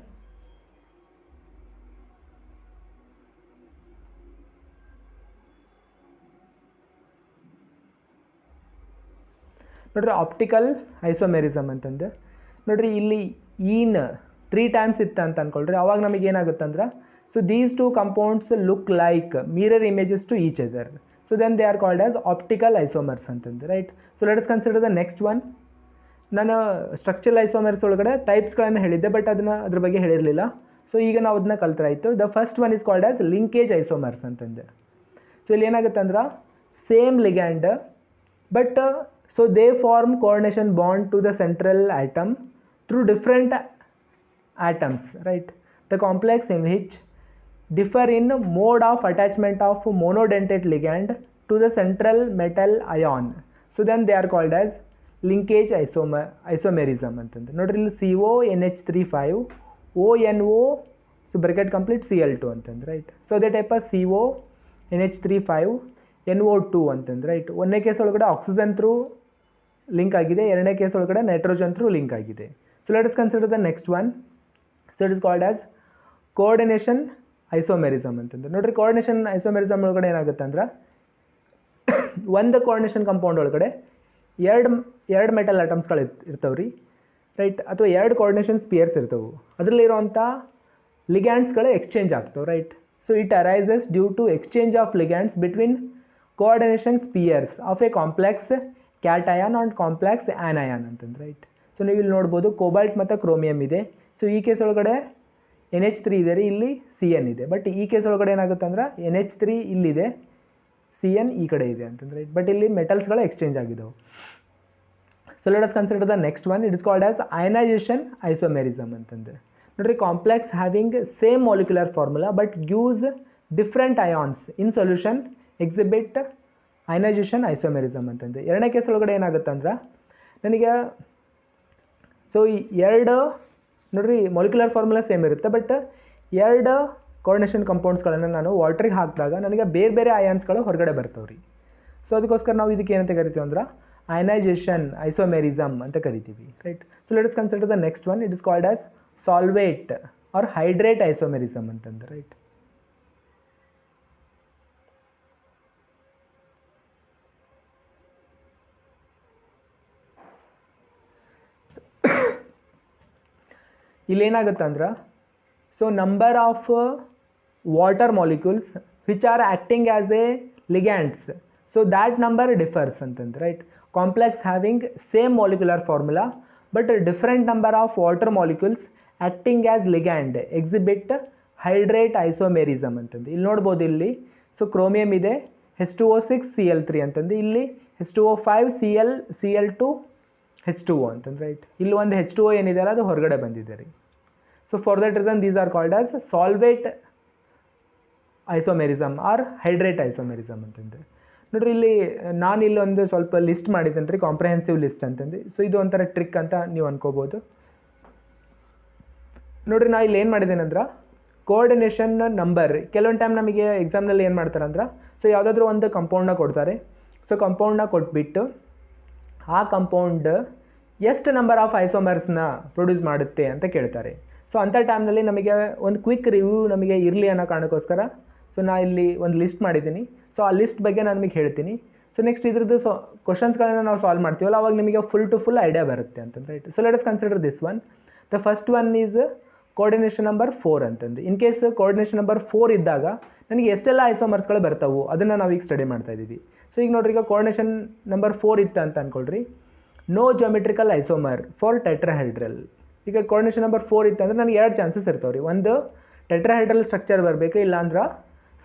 ನೋಡ್ರಿ, ಆಪ್ಟಿಕಲ್ ಐಸೋಮೆರಿಸಮ್ ಅಂತಂದು. ನೋಡ್ರಿ, ಇಲ್ಲಿ ಈನ್ 3 ಟೈಮ್ಸ್ ಇತ್ತು ಅಂತ ಅಂದ್ಕೊಳ್ರಿ, ಅವಾಗ ನಮಗೆ ಏನಾಗುತ್ತೆ ಅಂದ್ರೆ, so these 2 compounds look like mirror images to each other, so then they are called as optical isomers ಅಂತಂದು, right. So let us consider the next one. ನಾನು ಸ್ಟ್ರಕ್ಚರಲ್ ಐಸೋಮರ್ಸ್ ಒಳಗಡೆ ಟೈಪ್ಸ್ಗಳನ್ನು ಹೇಳಿದ್ದೆ, ಬಟ್ ಅದ್ರ ಬಗ್ಗೆ ಹೇಳಿರಲಿಲ್ಲ. ಸೊ ಈಗ ನಾವು ಅದನ್ನ ಕಲ್ತರಾಯಿತು. The first one is called as linkage isomers ಅಂತಂದು. ಸೊ ಇಲ್ಲಿ ಏನಾಗುತ್ತೆ ಅಂದ್ರೆ, same ligand but so they form coordination bond to the central atom through different atoms, right. The complex in which differ in mode of attachment of monodentate ligand to the central metal ion, so then they are called as linkage isomerism ಅಂತಂದು. ನೋಡ್ರಿ, ಇಲ್ಲಿ CO NH3 5 ONO so bracket complete Cl2 ಅಂತಂದು right. So ಅದೇ type CO NH3 5 NO2 ಅಂತಂದು right. ಒಂದನೇ case ಒಳಗಡೆ oxygen through link ಆಗಿದೆ, ಎರಡನೇ ಕೇಸ್ ಒಳಗಡೆ ನೈಟ್ರೋಜನ್ ಥ್ರೂ ಲಿಂಕ್ ಆಗಿದೆ. So let us consider the next one. So it is called as coordination isomerism ಅಂತಂದ್ರೆ. ನೋಡಿರಿ ಕೋಆರ್ಡಿನೇಷನ್ ಐಸೋಮೆರಿಸಮ್ ಒಳಗಡೆ ಏನಾಗುತ್ತೆ ಅಂದ್ರೆ ಒಂದು ಕೋಆರ್ಡಿನೇಷನ್ ಕಂಪೌಂಡ್ ಒಳಗಡೆ ಎರಡು ಮೆಟಲ್ ಅಟಮ್ಸ್ಗಳು ಇರ್ತಾವೆ ರೀ ರೈಟ್, ಅಥವಾ ಎರಡು ಕೋಆರ್ಡಿನೇಷನ್ ಸ್ಪಿಯರ್ಸ್ ಇರ್ತವೆ. ಅದರಲ್ಲಿರುವಂಥ ಲಿಗ್ಯಾಂಡ್ಸ್ಗಳು ಎಕ್ಸ್ಚೇಂಜ್ ಆಗ್ತವೆ right. So it arises due to exchange of ligands between coordination spheres of a complex cation and complex anion ಅಂತಂದ್ರೆ ರೈಟ್. ಸೊ ನೀವು ಇಲ್ಲಿ ನೋಡ್ಬೋದು ಕೋಬಾಲ್ಟ್ ಮತ್ತು ಕ್ರೋಮಿಯಮ್ ಇದೆ. ಸೊ ಈ ಕೇಸ್ ಒಳಗಡೆ NH3 ಇದೆ ರೀ, ಇಲ್ಲಿ CN ಇದೆ. ಬಟ್ ಈ ಕೇಸ್ ಒಳಗಡೆ ಏನಾಗುತ್ತೆ ಅಂದ್ರೆ NH3 ಇಲ್ಲಿದೆ, CN ಈ ಕಡೆ ಇದೆ ಅಂತಂದ್ರೆ ರೈಟ್. ಬಟ್ ಇಲ್ಲಿ ಮೆಟಲ್ಸ್ಗಳು ಎಕ್ಸ್ಚೇಂಜ್ ಆಗಿದ್ದಾವೆ. So let us consider the next one. It is called as ionisation isomerism ಅಂತಂದ್ರೆ. ನೋಡಿರಿ complex having same molecular formula but gives different ions in solution exhibit ionisation isomerism ಅಂತಂದ್ರೆ. ಎರಡನೇ ಕೇಸ್ ಒಳಗಡೆ ಏನಾಗುತ್ತೆ ಅಂದ್ರೆ ನನಗೆ ಸೊ ಈ ಎರಡು ನೋಡಿರಿ ಮಾಲಿಕ್ಯುಲರ್ ಫಾರ್ಮುಲಾ ಸೇಮ್ ಇರುತ್ತೆ, ಬಟ್ ಎರಡು ಕೋಆರ್ಡಿನೇಷನ್ ಕಂಪೌಂಡ್ಸ್ಗಳನ್ನು ನಾನು ವಾಟ್ರಿಗೆ ಹಾಕಿದಾಗ ನನಗೆ ಬೇರೆ ಬೇರೆ ಅಯಾನ್ಸ್ಗಳು ಹೊರಗಡೆ ಬರ್ತಾವೆ ರೀ. ಸೊ ಅದಕ್ಕೋಸ್ಕರ ನಾವು ಇದಕ್ಕೆ ಏನಂತ ಕರಿತೀವಿ ಅಂದ್ರೆ ಅಯನೈಸೇಷನ್ ಐಸೋಮೆರಿಸಮ್ ಅಂತ ಕರಿತೀವಿ right. So let us consider the next one. It is called as solvate or hydrate isomerism ಅಂತಂದ್ರೆ ರೈಟ್. ಇಲ್ಲೇನಾಗುತ್ತೆ ಅಂದ್ರೆ so number of water molecules which are acting as a ligands, so that number differs ಅಂತಂದ್ರೆ right. Complex having same molecular formula but different number of water molecules acting as ligand exhibit hydrate isomerism ಅಂತಂದು. ಇಲ್ಲಿ ನೋಡ್ಬೋದು ಇಲ್ಲಿ so chromium ಇದೆ, H2O6 Cl3 ಅಂತಂದು, ಇಲ್ಲಿ H2O5 Cl2 H2O ಅಂತಂದ್ರೆ right. ಇಲ್ಲಿ ಒಂದು H2O ಏನಿದೆ ಅಲ್ಲ ಅದು ಹೊರಗಡೆ ಬಂದಿದೆ ರೀ. So for that reason these are called as solvate isomerism or hydrate isomerism ಅಂತಂದ್ರೆ. ನೋಡಿರಿ ಇಲ್ಲಿ ನಾನು ಇಲ್ಲೊಂದು ಸ್ವಲ್ಪ ಲಿಸ್ಟ್ ಮಾಡಿದ್ದೇನೆ ರೀ, ಕಾಂಪ್ರಿಹೆನ್ಸಿವ್ ಲಿಸ್ಟ್ ಅಂತಂದು. ಸೊ ಇದು ಒಂಥರ ಟ್ರಿಕ್ ಅಂತ ನೀವು ಅನ್ಕೋಬೋದು. ನೋಡಿರಿ ನಾ ಇಲ್ಲಿ ಏನು ಮಾಡಿದ್ದೇನೆ ಅಂದ್ರೆ ಕೋಆರ್ಡಿನೇಷನ್ ನಂಬರ್ ಕೆಲವೊಂದು ಟೈಮ್ ನಮಗೆ ಎಕ್ಸಾಮ್ನಲ್ಲಿ ಏನು ಮಾಡ್ತಾರೆ ಅಂದ್ರೆ ಸೊ ಯಾವುದಾದ್ರೂ ಒಂದು ಕಂಪೌಂಡ್ನ ಕೊಡ್ತಾರೆ. ಸೊ ಕಂಪೌಂಡ್ನ ಕೊಟ್ಬಿಟ್ಟು ಆ ಕಂಪೌಂಡ್ ಎಷ್ಟು ನಂಬರ್ ಆಫ್ ಐಸೋಮರ್ಸ್ನ ಪ್ರೊಡ್ಯೂಸ್ ಮಾಡುತ್ತೆ ಅಂತ ಕೇಳ್ತಾರೆ. ಸೊ ಅಂಥ ಟೈಮ್ನಲ್ಲಿ ನಮಗೆ ಒಂದು ಕ್ವಿಕ್ ರಿವ್ಯೂ ನಮಗೆ ಇರಲಿ ಅನ್ನೋ ಕಾರಣಕ್ಕೋಸ್ಕರ ಸೊ ನಾ ಇಲ್ಲಿ ಒಂದು ಲಿಸ್ಟ್ ಮಾಡಿದ್ದೀನಿ. ಸೊ ಆ ಲಿಸ್ಟ್ ಬಗ್ಗೆ ನಾನು ನಿಮಗೆ ಹೇಳ್ತೀನಿ. ಸೊ ನೆಕ್ಸ್ಟ್ ಇದ್ರದ್ದು ಕ್ವಶನ್ಸ್ಗಳನ್ನ ನಾವು ಸಾಲ್ವ್ ಮಾಡ್ತೀವಲ್ಲ ಅವಾಗ ನಿಮಗೆ ಫುಲ್ ಟು ಫುಲ್ ಐಡಿಯಾ ಬರುತ್ತೆ ಅಂತಂದ್ರೆ right. So let us consider this one. The first one is coordination number 4 ಅಂತಂದು. ಇನ್ ಕೇಸ್ ಕೋಆರ್ಡಿನೇಷನ್ ನಂಬರ್ 4 ಇದ್ದಾಗ ನನಗೆ ಎಷ್ಟೆಲ್ಲ ಐಸೋಮರ್ಸ್ಗಳು ಬರ್ತಾವೆ ಅದನ್ನು ನಾವೀಗ ಸ್ಟಡಿ ಮಾಡ್ತಾ ಇದ್ದೀವಿ. ಸೊ ಈಗ ನೋಡ್ರಿ, ಈಗ ಕೋಆರ್ಡಿನೇಷನ್ ನಂಬರ್ 4 ಇತ್ತು ಅಂತ ಅಂದ್ಕೊಳ್ರಿ, ನೋ ಜೋಮೆಟ್ರಿಕಲ್ ಐಸೋಮರ್ ಫಾರ್ ಟೆಟ್ರಾಹೆಡ್ರಲ್. ಈಗ ಕೋಆರ್ಡಿನೇಷನ್ ನಂಬರ್ 4 ಇತ್ತು ಅಂದರೆ ನನಗೆ 2 ಚಾನ್ಸಸ್ ಇರ್ತಾವೆ ರೀ. ಒಂದು ಟೆಟ್ರಾಹೆಡ್ರಲ್ ಸ್ಟ್ರಕ್ಚರ್ ಬರಬೇಕು, ಇಲ್ಲಾಂದ್ರೆ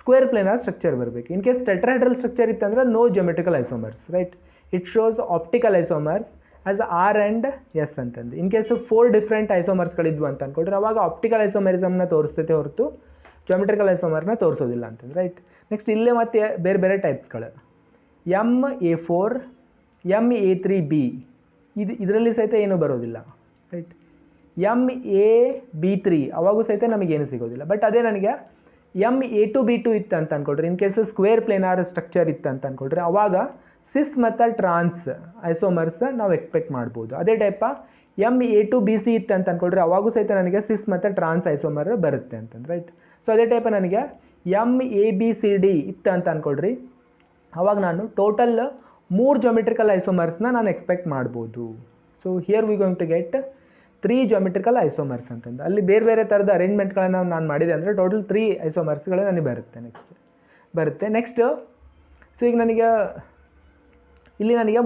ಸ್ಕ್ವೇರ್ ಪ್ಲೇನಾರ್ ಸ್ಟ್ರಕ್ಚರ್ ಬರಬೇಕು. ಇನ್ ಕೇಸ್ ಟೆಟ್ರಾಹೆಡ್ರಲ್ ಸ್ಟ್ರಕ್ಚರ್ ಇತ್ತಂದ್ರೆ no geometrical isomers right. It shows optical isomers as R and S ಅಂತಂದು. ಇನ್ ಕೇಸ್ 4 ಡಿಫ್ರೆಂಟ್ ಐಸೋಮರ್ಸ್ಗಳಿದ್ವು ಅಂತ ಅಂದ್ಕೊಳ್ರಿ, ಅವಾಗ ಆಪ್ಟಿಕಲ್ ಐಸೋಮೆರಿಸಮ್ನ ತೋರಿಸ್ತೈತೆ ಹೊರತು ಜೋಮೆಟ್ರಿಕಲ್ ಐಸೋಮರ್ನ ತೋರಿಸೋದಿಲ್ಲ ಅಂತಂದು ರೈಟ್. ನೆಕ್ಸ್ಟ್ ಇಲ್ಲೇ ಮತ್ತೆ ಬೇರೆ ಬೇರೆ ಟೈಪ್ಸ್ಗಳು MA4 MA3B ಇದರಲ್ಲಿ ಸಹಿತ ಏನೂ ಬರೋದಿಲ್ಲ ರೈಟ್. MAB3 ಅವಾಗೂ ಸಹಿತ ನಮಗೇನು ಸಿಗೋದಿಲ್ಲ. ಬಟ್ ಅದೇ ನನಗೆ MA2B2 ಇತ್ತು ಅಂತ ಅಂದ್ಕೊಳ್ರಿ, in case square planar structure ಇತ್ತು ಅಂತ ಅಂದ್ಕೊಳ್ರಿ, ಅವಾಗ ಸಿಸ್ ಮತ್ತು ಟ್ರಾನ್ಸ್ ಐಸೋಮರ್ಸ್ ನಾವು ಎಕ್ಸ್ಪೆಕ್ಟ್ ಮಾಡ್ಬೋದು. ಅದೇ ಟೈಪ MA2BC ಇತ್ತು ಅಂತ ಅಂದ್ಕೊಳ್ರಿ, ಅವಾಗೂ ಸಹಿತ ನನಗೆ ಸಿಸ್ ಮತ್ತು ಟ್ರಾನ್ಸ್ ಐಸೋಮರ್ ಬರುತ್ತೆ ಅಂತಂದು ರೈಟ್. ಸೊ ಅದೇ ಟೈಪ ನನಗೆ MABCD ಇತ್ತು ಅಂತ ಅಂದ್ಕೊಳ್ರಿ, ಅವಾಗ ನಾನು ಟೋಟಲ್ 3 ಜೋಮೆಟ್ರಿಕಲ್ ಐಸೋಮರ್ಸ್ನ ನಾನು ಎಕ್ಸ್ಪೆಕ್ಟ್ ಮಾಡ್ಬೋದು. So here we going to get 3 geometrical isomers ಅಂತಂದು. ಅಲ್ಲಿ ಬೇರೆ ಬೇರೆ ಥರದ ಅರೇಂಜ್ಮೆಂಟ್ಗಳನ್ನು ನಾನು ಮಾಡಿದೆ ಅಂದರೆ ಟೋಟಲ್ 3 ಐಸೋಮರ್ಸ್ಗಳು ನನಗೆ ಬರುತ್ತೆ. ನೆಕ್ಸ್ಟ್ ಸೊ ಈಗ ನನಗೆ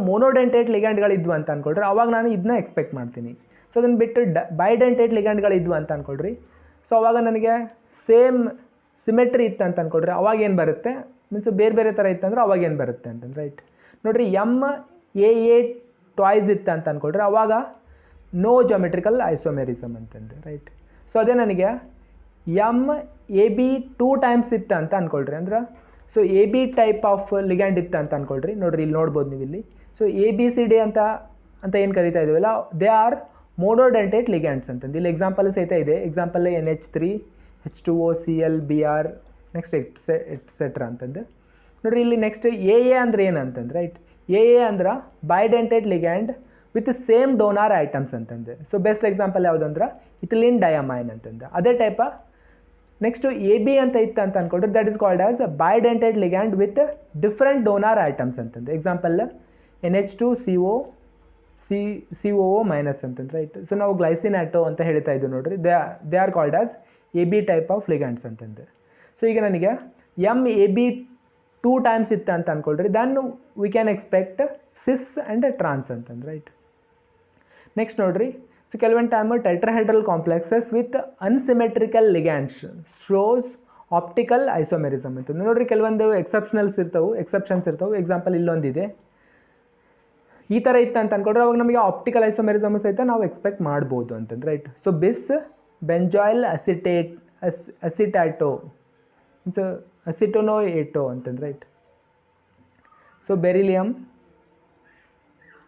ಮೋನೋಡೆಂಟೇಟ್ ಲಿಗ್ಯಾಂಡ್ಗಳಿದ್ವು ಅಂತ ಅಂದ್ಕೊಳ್ರಿ, ಅವಾಗ ನಾನು ಇದನ್ನ ಎಕ್ಸ್ಪೆಕ್ಟ್ ಮಾಡ್ತೀನಿ. ಸೊ ಅದನ್ನು ಬಿಟ್ಟು ಬೈಡೆಂಟೇಟ್ ಲಿಗ್ಯಾಂಡ್ಗಳಿದ್ವು ಅಂತ ಅಂದ್ಕೊಳ್ರಿ, ಸೊ ಅವಾಗ ನನಗೆ ಸೇಮ್ ಸಿಮೆಟ್ರಿ ಇತ್ತು ಅಂತ ಅಂದ್ಕೊಳ್ರಿ, ಅವಾಗ ಏನು ಬರುತ್ತೆ ಮೀನ್ಸ್ ಬೇರೆ ಬೇರೆ ಥರ ಇತ್ತಂದ್ರೆ ಅವಾಗ ಏನು ಬರುತ್ತೆ ಅಂತಂದ್ರೆ ರೈಟ್. ನೋಡಿರಿ MAA ಟ್ವಾಯ್ಸ್ ಇತ್ತು ಅಂತ ಅಂದ್ಕೊಳ್ರಿ, ಅವಾಗ ನೋ ಜೋಮೆಟ್ರಿಕಲ್ ಐಸೋಮೆರಿಸಮ್ ಅಂತಂದು ರೈಟ್. ಸೊ ಅದೇ ನನಗೆ MAB 2 ಟೈಮ್ಸ್ ಇತ್ತು ಅಂತ ಅಂದ್ಕೊಳ್ರಿ, ಅಂದ್ರೆ so AB type of ligand ಇತ್ತು ಅಂತ ಅಂದ್ಕೊಳ್ರಿ. ನೋಡಿರಿ ಇಲ್ಲಿ ನೋಡ್ಬೋದು ನೀವು ಇಲ್ಲಿ. ಸೊ ABCD ಅಂತ ಏನು ಕರಿತಾ ಇದ್ದೀವಲ್ಲ, ದೇ ಆರ್ ಮೋನೋಡೆಂಟೇಟ್ ಲಿಗ್ಯಾಂಡ್ಸ್ ಅಂತಂದು. ಇಲ್ಲಿ ಎಕ್ಸಾಂಪಲ್ ಸಹಿತ ಇದೆ. Example NH3 H2O Cl Br next et cetera ಅಂತಂದು ನೋಡಿರಿ. ಇಲ್ಲಿ ನೆಕ್ಸ್ಟ್ ಎ ಅಂದ್ರೆ ಏನಂತಂದ್ರೆ ರೈಟ್, ಎ ಅಂದ್ರೆ bidentate ligand with same donor atoms ಅಂತಂದು. ಸೊ ಬೆಸ್ಟ್ ಎಕ್ಸಾಂಪಲ್ ಯಾವುದಂದ್ರೆ ಇಥಿಲಿನ್ ಡಯಾಮೈನ್ ಅಂತಂದು. ಅದೇ ಟೈಪ ನೆಕ್ಸ್ಟ್ ಎ ಬಿ ಅಂತ ಇತ್ತು ಅಂತ ಅನ್ಕೊಂಡ್ರೆ that is called as bidentate ligand with different donor atoms ಅಂತಂದು. ಎಕ್ಸಾಂಪಲ್ NH2CO COO ಮೈನಸ್ ಅಂತಂದ್ರೆ ರೈಟ್. ಸೊ ನಾವು ಗ್ಲೈಸಿನ್ ಆಟೋ ಅಂತ ಹೇಳ್ತಾ ಇದ್ದೀವಿ ನೋಡ್ರಿ, they are called as A B type of ligands ಅಂತಂದು. ಸೊ ಈಗ ನನಗೆ MAB 2 ಟೈಮ್ಸ್ ಇತ್ತು ಅಂತ ಅನ್ಕೊಳ್ರಿ, then we can expect cis and trans ಅಂತಂದು ರೈಟ್. ನೆಕ್ಸ್ಟ್ ನೋಡ್ರಿ, ಸೊ ಕೆಲವೊಂದು time tetrahedral complexes with unsymmetrical ligands shows optical isomerism ಅಂತಂದು ನೋಡ್ರಿ. ಕೆಲವೊಂದು ಎಕ್ಸೆಪ್ಷನ್ಸ್ ಇರ್ತವೆ. ಎಕ್ಸಾಂಪಲ್ ಇಲ್ಲೊಂದಿದೆ, ಈ ಥರ ಇತ್ತು ಅಂತ ಅನ್ಕೊಂಡ್ರೆ ಅವಾಗ ನಮಗೆ ಆಪ್ಟಿಕಲ್ ಐಸೋಮೆರಿಸಮ್ ಸಹಿತ ನಾವು ಎಕ್ಸ್ಪೆಕ್ಟ್ ಮಾಡ್ಬೋದು ಅಂತಂದ್ರೆ ರೈಟ್. ಸೊ ಬಿಸ್ ಬೆಂಜಾಯಿಲ್ ಅಸಿಟಾಟೋ ಅಸಿಟೋನೋಯೇಟೋ ಅಂತಂದ್ರೆ ರೈಟ್. ಸೊ ಬೆರಿಲಿಯಮ್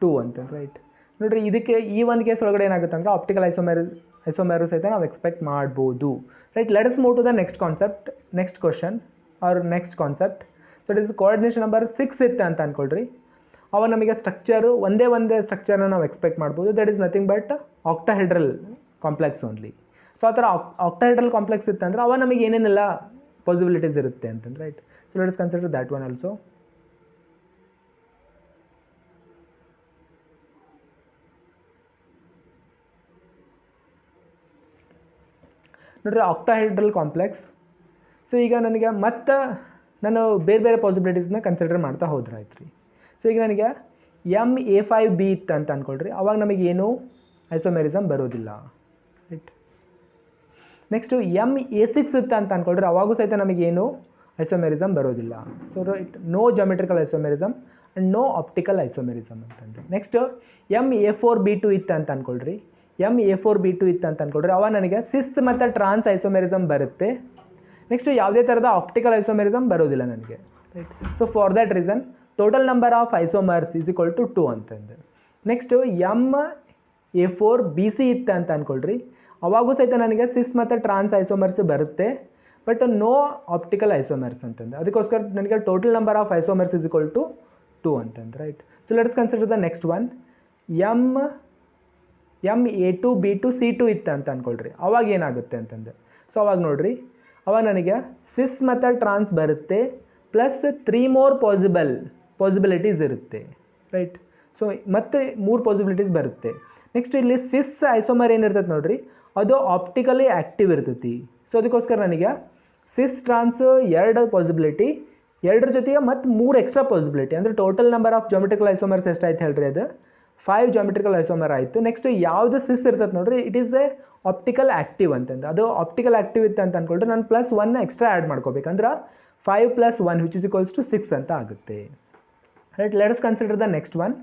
2 ಅಂತಂದ್ರೆ ರೈಟ್. ನೋಡಿರಿ, ಇದಕ್ಕೆ ಈ ಒಂದು ಕೇಸ್ ಒಳಗಡೆ ಏನಾಗುತ್ತೆ ಅಂದರೆ ಆಪ್ಟಿಕಲ್ ಐಸೋಮೆರು ಸಹಿತ ನಾವು ಎಕ್ಸ್ಪೆಕ್ಟ್ ಮಾಡ್ಬೋದು right. Let us move to the next question or next concept. So it is coordination number 6 ಇತ್ತು ಅಂತ ಅನ್ಕೊಳ್ರಿ. ಅವಾಗ ನಮಗೆ ಸ್ಟ್ರಕ್ಚರು ಒಂದೇ ಸ್ಟ್ರಕ್ಚರ್ನ ನಾವು ಎಕ್ಸ್ಪೆಕ್ಟ್ ಮಾಡ್ಬೋದು. That is nothing but octahedral complex only. So ಆ ಥರ ಆಕ್ಟಾಹೆಡ್ರಲ್ ಕಾಂಪ್ಲೆಕ್ಸ್ ಇತ್ತಂದ್ರೆ ಅವಾಗ ನಮಗೆ ಏನೇನೆಲ್ಲ ಪಾಸಿಬಿಲಿಟೀಸ್ ಇರುತ್ತೆ ಅಂತಂದ್ರೆ right. So let us consider that one also. ನೋಡ್ರಿ, ಆಕ್ಟಾಹೆಡ್ರಲ್ ಕಾಂಪ್ಲೆಕ್ಸ್. ಸೊ ಈಗ ನನಗೆ ಮತ್ತೆ ನಾನು ಬೇರೆ ಪಾಸಿಬಿಲಿಟೀಸ್ನ ಕನ್ಸಿಡರ್ ಮಾಡ್ತಾ ಹೋದ್ರೆ ಆಯ್ತು ರೀ. ಸೊ ಈಗ ನನಗೆ MA5B ಇತ್ತು ಅಂತ ಅಂದ್ಕೊಳ್ರಿ, ಅವಾಗ ನಮಗೇನು ಐಸೋಮೆರಿಸಮ್ ಬರೋದಿಲ್ಲ ರೈಟ್. ನೆಕ್ಸ್ಟು MA6 ಇತ್ತು ಅಂತ ಅಂದ್ಕೊಳ್ರಿ, ಅವಾಗೂ ಸಹಿತ ನಮಗೇನು ಐಸೋಮೆರಿಸಮ್ ಬರೋದಿಲ್ಲ. So right, no geometrical isomerism and no optical isomerism ಅಂತಂದು. ನೆಕ್ಸ್ಟ್ MA4B2 ಇತ್ತು ಅಂತ ಅಂದ್ಕೊಳ್ರಿ, MA4B2 ಇತ್ತು ಅಂತ ಅಂದ್ಕೊಳ್ರಿ, ಅವಾಗ ನನಗೆ ಸಿಸ್ ಮತ್ತು ಟ್ರಾನ್ಸ್ ಐಸೋಮೆರಿಸಮ್ ಬರುತ್ತೆ. ನೆಕ್ಸ್ಟ್ ಯಾವುದೇ ಥರದ ಆಪ್ಟಿಕಲ್ ಐಸೋಮೆರಿಸಮ್ ಬರೋದಿಲ್ಲ ನನಗೆ right. So for that reason total number of isomers is equal to 2 ಅಂತಂದು. ನೆಕ್ಸ್ಟು MA4BC ಇತ್ತು ಅಂತ ಅಂದ್ಕೊಳ್ರಿ, ಅವಾಗೂ ಸಹಿತ ನನಗೆ ಸಿಸ್ ಮತ್ತು ಟ್ರಾನ್ಸ್ ಐಸೋಮರ್ಸ್ ಬರುತ್ತೆ, ಬಟ್ ನೋ ಆಪ್ಟಿಕಲ್ ಐಸೋಮರ್ಸ್ ಅಂತಂದು. ಅದಕ್ಕೋಸ್ಕರ ನನಗೆ total number of isomers is equal to 2 ಅಂತಂದು right. So let's consider the next one. MA2B2C2 ಇತ್ತು ಅಂತ ಅಂದ್ಕೊಳ್ರಿ, ಅವಾಗ ಏನಾಗುತ್ತೆ ಅಂತಂದು. ಸೊ ಅವಾಗ ನೋಡ್ರಿ, ಅವಾಗ ನನಗೆ ಸಿಸ್ ಮತ್ತು ಟ್ರಾನ್ಸ್ ಬರುತ್ತೆ ಪ್ಲಸ್ 3 more ಪಾಸಿಬಿಲಿಟೀಸ್ ಇರುತ್ತೆ ರೈಟ್. ಸೊ ಮತ್ತೆ 3 ಪಾಸಿಬಿಲಿಟೀಸ್ ಬರುತ್ತೆ. ನೆಕ್ಸ್ಟ್ ಇಲ್ಲಿ ಸಿಸ್ ಐಸೋಮರ್ ಏನಿರ್ತೈತೆ ನೋಡ್ರಿ, ಅದು ಆಪ್ಟಿಕಲಿ ಆ್ಯಕ್ಟಿವ್ ಇರ್ತೈತಿ. ಸೊ ಅದಕ್ಕೋಸ್ಕರ ನನಗೆ ಸಿಸ್ ಟ್ರಾನ್ಸ್ 2 ಪಾಸಿಬಿಲಿಟಿ, 2 ಜೊತೆಗೆ ಮತ್ತು 3 ಎಕ್ಸ್ಟ್ರಾ ಪಾಸಿಬಿಲಿಟಿ, ಅಂದರೆ total number of geometrical isomers ಎಷ್ಟಾಯ್ತು ಹೇಳ್ರಿ, ಅದು 5 ಜಾಮೆಟ್ರಿಕಲ್ ಐಸೋಮರ್ ಆಯಿತು. ನೆಕ್ಸ್ಟ್ ಯಾವುದು ಸಿಸ್ ಇರ್ತದೆ ನೋಡ್ರಿ, it is a optical active ಅಂತಂದು. ಅದು ಆಪ್ಟಿಕಲ್ ಆ್ಯಕ್ಟಿವ್ ಇತ್ತು ಅಂತ ಅಂದ್ಕೊಂಡ್ರೆ ನಾನು +1 ಎಕ್ಸ್ಟ್ರಾ ಆ್ಯಡ್ ಮಾಡ್ಕೋಬೇಕಂದ್ರೆ 5 + 1 ವಿಚ್ ಇಸ್ ಈಕ್ವಲ್ಸ್ ಟು 6 ಅಂತ ಆಗುತ್ತೆ right. Let us consider the next one.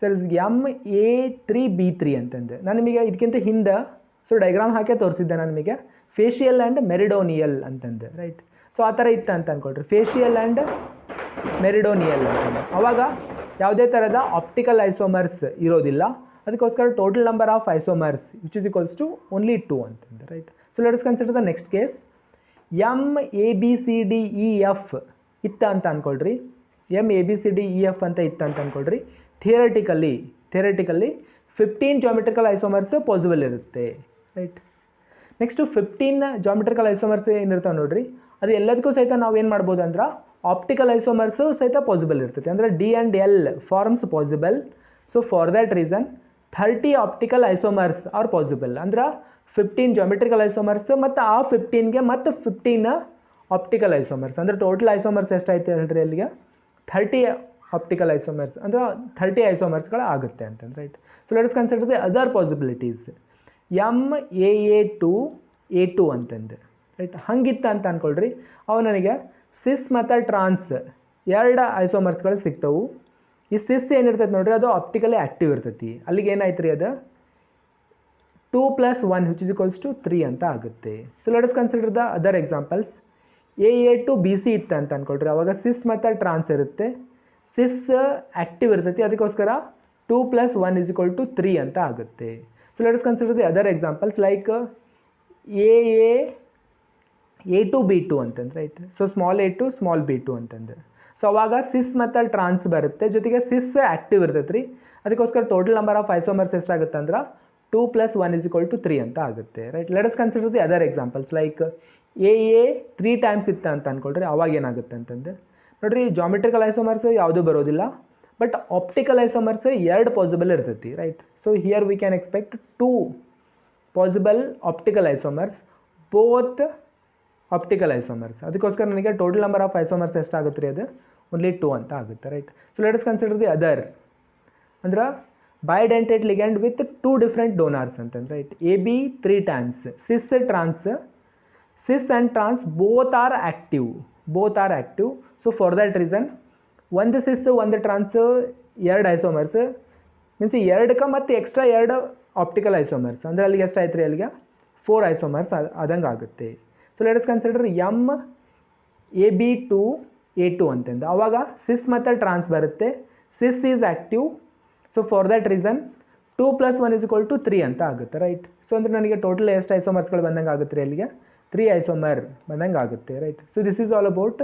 Sir MA3B3 ಅಂತಂದು ನಾನು ನಿಮಗೆ ಇದಕ್ಕಿಂತ ಹಿಂದೆ ಸೊ ಡೈಗ್ರಾಮ್ ಹಾಕಿ ತೋರಿಸಿದ್ದೆ ನಾನು ನಿಮಗೆ ಫೇಶಿಯಲ್ ಆ್ಯಂಡ್ ಮೆರಿಡೋನಿಯಲ್ ಅಂತಂದು ರೈಟ್. ಸೊ ಆ ಥರ ಇತ್ತು ಅಂತ ಅಂದ್ಕೊಳ್ರಿ, ಫೇಶಿಯಲ್ ಆ್ಯಂಡ್ ಮೆರಿಡೋನಿಯಲ್ ಅಂತಂದು. ಅವಾಗ ಯಾವುದೇ ಥರದ ಆಪ್ಟಿಕಲ್ ಐಸೋಮರ್ಸ್ ಇರೋದಿಲ್ಲ, ಅದಕ್ಕೋಸ್ಕರ total number of isomers which is equals to only 2 ಅಂತಂದು right. So let us consider the next case. MABCDEF ಇತ್ತು ಅಂತ ಅಂದ್ಕೊಳ್ರಿ, MABCDEF ಅಂತ ಇತ್ತು ಅಂತ ಅಂದ್ಕೊಳ್ರಿ, ಥಿಯರಟಿಕಲಿ 15 ಜಾಮೆಟ್ರಿಕಲ್ ಐಸೋಮರ್ಸ್ ಪಾಸಿಬಲ್ ಇರುತ್ತೆ ರೈಟ್. ನೆಕ್ಸ್ಟು 15 ಜಾಮೆಟ್ರಿಕಲ್ ಐಸೋಮರ್ಸ್ ಏನಿರ್ತಾವೆ ನೋಡ್ರಿ, ಅದು ಎಲ್ಲದಕ್ಕೂ ಸಹಿತ ನಾವು ಏನು ಮಾಡ್ಬೋದು ಅಂದ್ರೆ ಆಪ್ಟಿಕಲ್ ಐಸೋಮರ್ಸು ಸಹಿತ ಪಾಸಿಬಲ್ ಇರ್ತೈತೆ, ಅಂದರೆ D and L forms possible. So for that reason 30 optical isomers are possible, ಅಂದ್ರೆ 15 ಜಾಮೆಟ್ರಿಕಲ್ ಐಸೋಮರ್ಸ್ ಮತ್ತು ಆ 15ಗೆ ಮತ್ತು 15 ಆಪ್ಟಿಕಲ್ ಐಸೋಮರ್ಸ್, ಅಂದರೆ ಟೋಟಲ್ ಐಸೋಮರ್ಸ್ ಎಷ್ಟಾಯ್ತು ಹೇಳ್ರಿ ಅಲ್ಲಿಗೆ 30 ಆಪ್ಟಿಕಲ್ ಐಸೋಮರ್ಸ್, ಅಂದರೆ 30 ಐಸೋಮರ್ಸ್ಗಳು ಆಗುತ್ತೆ ಅಂತಂದು right. So let us consider the other possibilities. MAA2A2 ಅಂತಂದು ರೈಟ್. ಹಂಗಿತ್ತು ಅಂತ ಅಂದ್ಕೊಳ್ರಿ, ಅವು ನನಗೆ ಸಿಸ್ ಮತ್ತು ಟ್ರಾನ್ಸ್ 2 ಐಸೋಮರ್ಸ್ಗಳು ಸಿಗ್ತವೆ. ಈ ಸಿಸ್ ಏನಿರ್ತೈತೆ ನೋಡ್ರಿ, ಅದು ಆಪ್ಟಿಕಲಿ ಆ್ಯಕ್ಟಿವ್ ಇರ್ತೈತಿ. ಅಲ್ಲಿಗೆ ಏನಾಯ್ತು ರೀ, ಅದು 2 + 1 ವಿಚ್ ಇಸ್ ಈಕ್ವಲ್ಸ್ ಟು 3 ಅಂತ ಆಗುತ್ತೆ. So let us consider the other examples. AA2BC ಇತ್ತು ಅಂತ ಅಂದ್ಕೊಳ್ರಿ, ಅವಾಗ ಸಿಸ್ ಮತ್ತು ಟ್ರಾನ್ಸ್ ಇರುತ್ತೆ, ಸಿಸ್ ಆ್ಯಕ್ಟಿವ್ ಇರ್ತೈತಿ, ಅದಕ್ಕೋಸ್ಕರ 2 + 1 ಇಸ್ ಈಕ್ವಲ್ ಟು 3 ಅಂತ ಆಗುತ್ತೆ. So let us consider the other examples like A2B2 ಅಂತಂದ್ರೆ right. So small a2 small b2 ಅಂತಂದ್ರೆ ಸೊ ಅವಾಗ ಸಿಸ್ ಮತ್ತು ಟ್ರಾನ್ಸ್ ಬರುತ್ತೆ, ಜೊತೆಗೆ ಸಿಸ್ ಆ್ಯಕ್ಟಿವ್ ಇರ್ತೈತೆ ರೀ. ಅದಕ್ಕೋಸ್ಕರ ಟೋಟಲ್ ನಂಬರ್ ಆಫ್ ಐಸೋಮರ್ಸ್ ಎಷ್ಟಾಗುತ್ತೆ ಅಂದ್ರೆ 2 + 1 = 3 ಅಂತ ಆಗುತ್ತೆ right. Let us consider the other examples like A 3 times ಇತ್ತು ಅಂತ ಅಂದ್ಕೊಳ್ರಿ. ಅವಾಗ ಏನಾಗುತ್ತೆ ಅಂತಂದ್ರೆ ನೋಡಿರಿ, ಜಾಮೆಟ್ರಿಕಲ್ ಐಸೋಮರ್ಸ್ ಯಾವುದೂ ಬರೋದಿಲ್ಲ, ಬಟ್ ಆಪ್ಟಿಕಲ್ ಐಸೋಮರ್ಸ್ 2 ಪಾಸಿಬಲ್ ಇರ್ತೈತಿ right. So here V can expect 2 possible optical isomers, both optical isomers. ಅದಕ್ಕೋಸ್ಕರ ನನಗೆ ಟೋಟಲ್ ನಂಬರ್ ಆಫ್ ಐಸೋಮರ್ಸ್ ಎಷ್ಟಾಗುತ್ತೆ ರೀ, ಅದು ಓನ್ಲಿ 2 ಅಂತ ಆಗುತ್ತೆ ರೈಟ್. So let us consider the other ಅಂದ್ರೆ bidentate ligand with 2 different donors ಅಂತಂದ್ರೆ right. AB 3 times, cis and trans both are active. So for that reason ಒಂದು ಸಿಸ್ ಒಂದು ಟ್ರಾನ್ಸ್ 2 ಐಸೋಮರ್ಸ್ ಮೀನ್ಸ್ 2 ಮತ್ತು ಎಕ್ಸ್ಟ್ರಾ 2 ಆಪ್ಟಿಕಲ್ ಐಸೋಮರ್ಸ್ ಅಂದರೆ ಅಲ್ಲಿಗೆ ಎಷ್ಟು ಆಯ್ತು ರೀ, ಅಲ್ಲಿಗೆ 4 ಐಸೋಮರ್ಸ್ ಆದಂಗೆ ಆಗುತ್ತೆ. So let us consider AB2A2 ಅಂತಂದು ಆವಾಗ ಸಿಸ್ ಮತ್ತು ಟ್ರಾನ್ಸ್ ಬರುತ್ತೆ. Cis is active. So for that reason 2 + 1 = 3 ಅಂತ ಆಗುತ್ತೆ ರೈಟ್. ಸೊ ಅಂದರೆ ನನಗೆ ಟೋಟಲ್ ಎಷ್ಟು ಐಸೋಮರ್ಸ್ಗಳು ಬಂದಂಗೆ ಆಗುತ್ತೆ ರೀ, ಅಲ್ಲಿಗೆ 3 ಐಸೋಮರ್ ಬಂದಂಗೆ ಆಗುತ್ತೆ ರೈಟ್. So this is all about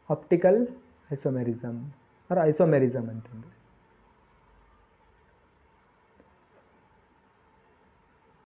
optical isomerism ಅಂತಂದು.